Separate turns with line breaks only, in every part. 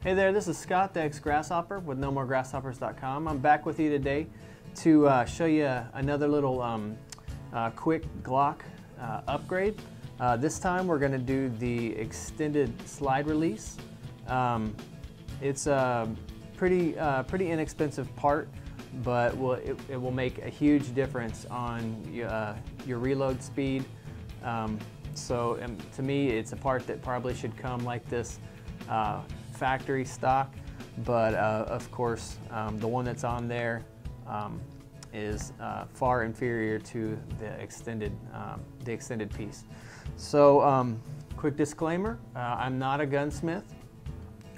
Hey there, this is Scott, the Ex-Grasshopper with NoMoreGrasshoppers.com. I'm back with you today to show you another little quick Glock upgrade. This time we're going to do the extended slide release. It's a pretty inexpensive part, but it will make a huge difference on your reload speed. So to me, it's a part that probably should come like this factory stock, but of course the one that's on there is far inferior to the extended piece. So quick disclaimer, I'm not a gunsmith.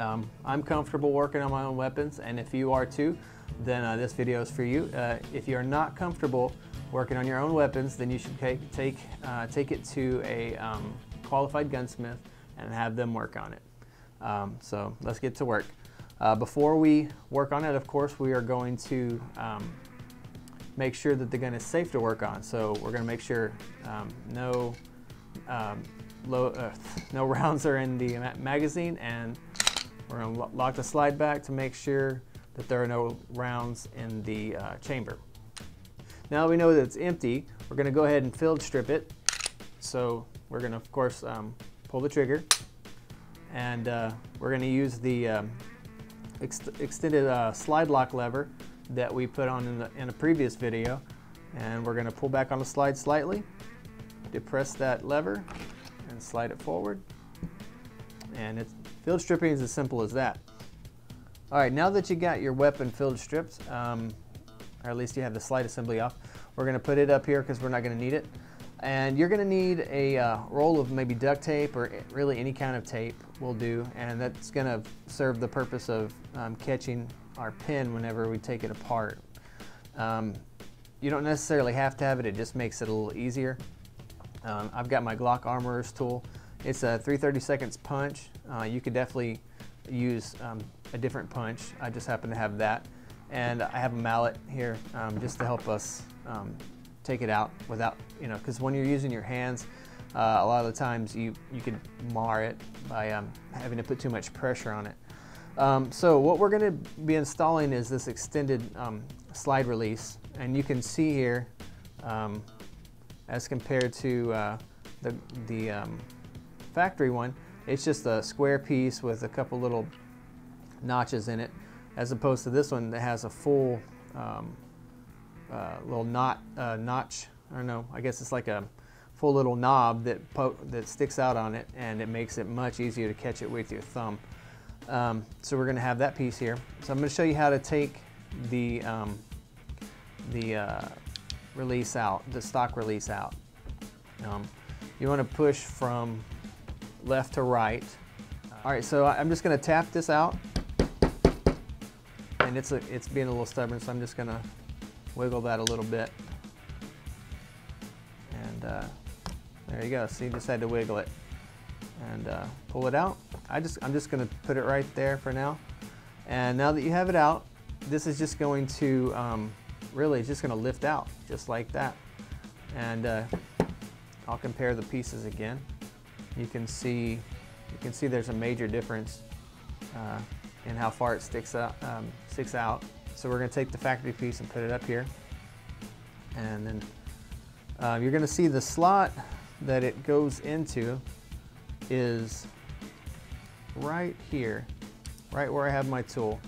I'm comfortable working on my own weapons, and if you are too, then this video is for you. If you're not comfortable working on your own weapons, then you should take it to a qualified gunsmith and have them work on it. So let's get to work. Before we work on it, of course, we are going to make sure that the gun is safe to work on. So we're going to make sure no rounds are in the magazine, and we're going to lock the slide back to make sure that there are no rounds in the chamber. Now that we know that it's empty, we're going to go ahead and field strip it. So we're going to, of course, pull the trigger, and we're going to use the extended slide lock lever that we put on in a previous video, and we're going to pull back on the slide slightly, depress that lever, and slide it forward. And field stripping is as simple as that. All right, now that you got your weapon field stripped, or at least you have the slide assembly off, we're going to put it up here because we're not going to need it. And you're going to need a roll of maybe duct tape, or really any kind of tape will do, and that's going to serve the purpose of catching our pin whenever we take it apart. You don't necessarily have to have it, it just makes it a little easier. I've got my Glock Armorer's tool. It's a 3/32 punch. You could definitely use a different punch. I just happen to have that. And I have a mallet here just to help us take it out without, because when you're using your hands, a lot of the times you could mar it by having to put too much pressure on it. So what we're going to be installing is this extended slide release, and you can see here as compared to the factory one, it's just a square piece with a couple little notches in it, as opposed to this one that has a full little notch. I don't know, I guess it's like a full little knob that sticks out on it, and it makes it much easier to catch it with your thumb. So we're going to have that piece here. So I'm going to show you how to take the release out, the stock release out. You want to push from left to right. All right, so I'm just going to tap this out, and it's being a little stubborn, so I'm just going to wiggle that a little bit. And there you go. So you just had to wiggle it and pull it out. I'm just going to put it right there for now. And now that you have it out, this is just going to really just going to lift out just like that. And I'll compare the pieces again. You can see there's a major difference in how far it sticks out. So we're going to take the factory piece and put it up here, and then you're going to see the slot that it goes into is right here, right where I have my tool.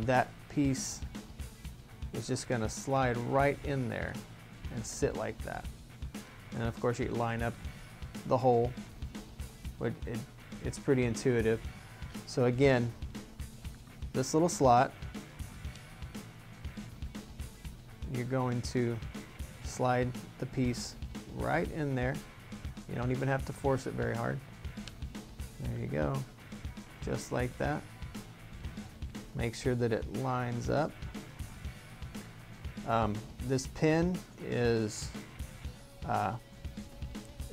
That piece is just going to slide right in there and sit like that. And of course you line up the hole, but it's pretty intuitive. So again, this little slot, you're going to slide the piece right in there. You don't even have to force it very hard. There you go, just like that. Make sure that it lines up. This pin is,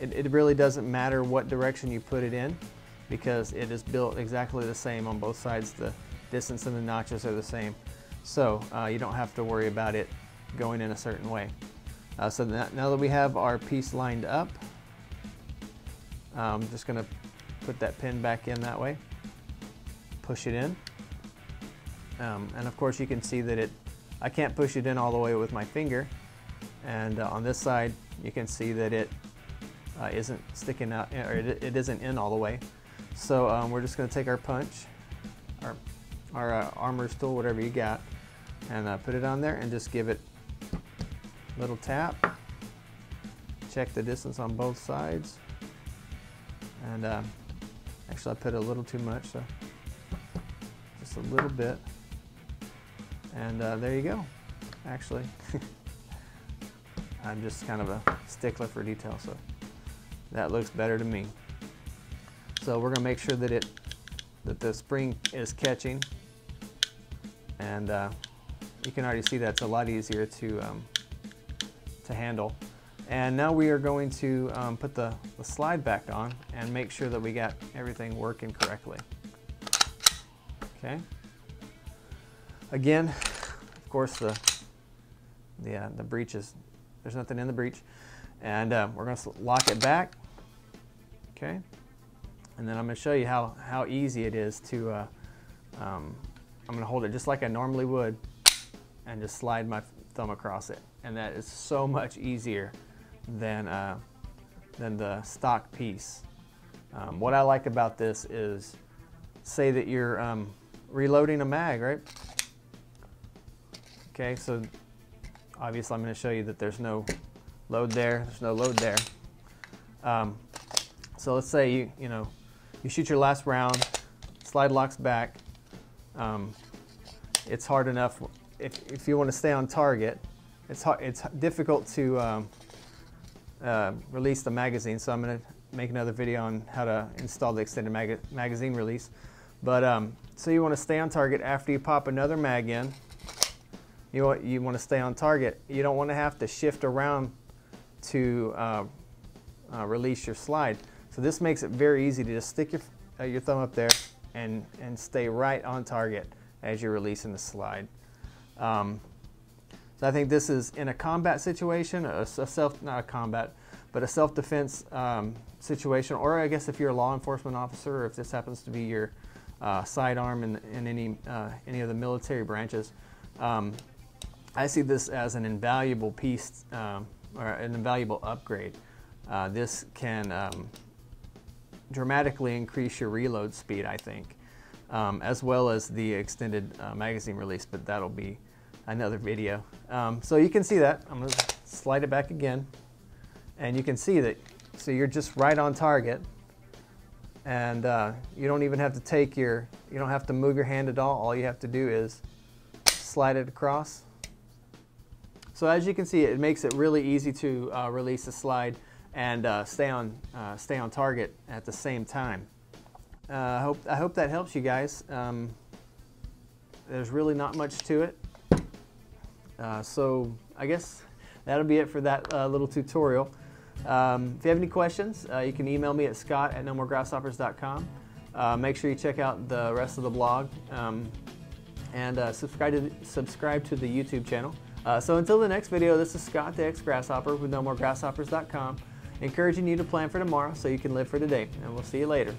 it really doesn't matter what direction you put it in, because it is built exactly the same on both sides. The distance and the notches are the same. So you don't have to worry about it going in a certain way. So now that we have our piece lined up, I'm just going to put that pin back in that way. push it in. And of course you can see that I can't push it in all the way with my finger. And on this side you can see that it isn't sticking out, or it isn't in all the way. So we're just going to take our punch, our armor's tool, whatever you got, and put it on there and just give it a little tap. Check the distance on both sides. And actually I put a little too much, so just a little bit. And there you go. Actually, I'm just kind of a stickler for detail, so that looks better to me. So we're going to make sure that the spring is catching, and you can already see that's a lot easier to handle. And now we are going to put the slide back on and make sure that we got everything working correctly. Okay. Again, of course, the breech is, there's nothing in the breech, and we're going to lock it back. Okay. And then I'm going to show you how easy it is to. I'm going to hold it just like I normally would, and just slide my thumb across it, and that is so much easier than the stock piece. What I like about this is, say that you're reloading a mag, right? Okay, so obviously I'm going to show you that there's no load there. There's no load there. So let's say you shoot your last round, slide locks back. It's hard enough if you want to stay on target. It's difficult to release the magazine, so I'm going to make another video on how to install the extended magazine release. But so you want to stay on target after you pop another mag in. You want to stay on target. You don't want to have to shift around to release your slide. So this makes it very easy to just stick your thumb up there and stay right on target as you're releasing the slide. So I think this is in a combat situation, not a combat, but a self-defense situation, or I guess if you're a law enforcement officer, or if this happens to be your sidearm in any of the military branches. I see this as an invaluable piece, or an invaluable upgrade. This can dramatically increase your reload speed, I think, as well as the extended magazine release, but that'll be another video. So you can see that. I'm going to slide it back again, and you can see that. So you're just right on target, and you don't even have to you don't have to move your hand at all. All you have to do is slide it across. So as you can see, it makes it really easy to release a slide and stay on target at the same time. I hope that helps you guys. There's really not much to it. So I guess that'll be it for that little tutorial. If you have any questions, you can email me at scott@nomoregrasshoppers.com. Make sure you check out the rest of the blog, and subscribe to the YouTube channel. So until the next video, this is Scott, the Ex-Grasshopper with nomoregrasshoppers.com, encouraging you to plan for tomorrow so you can live for today. And we'll see you later.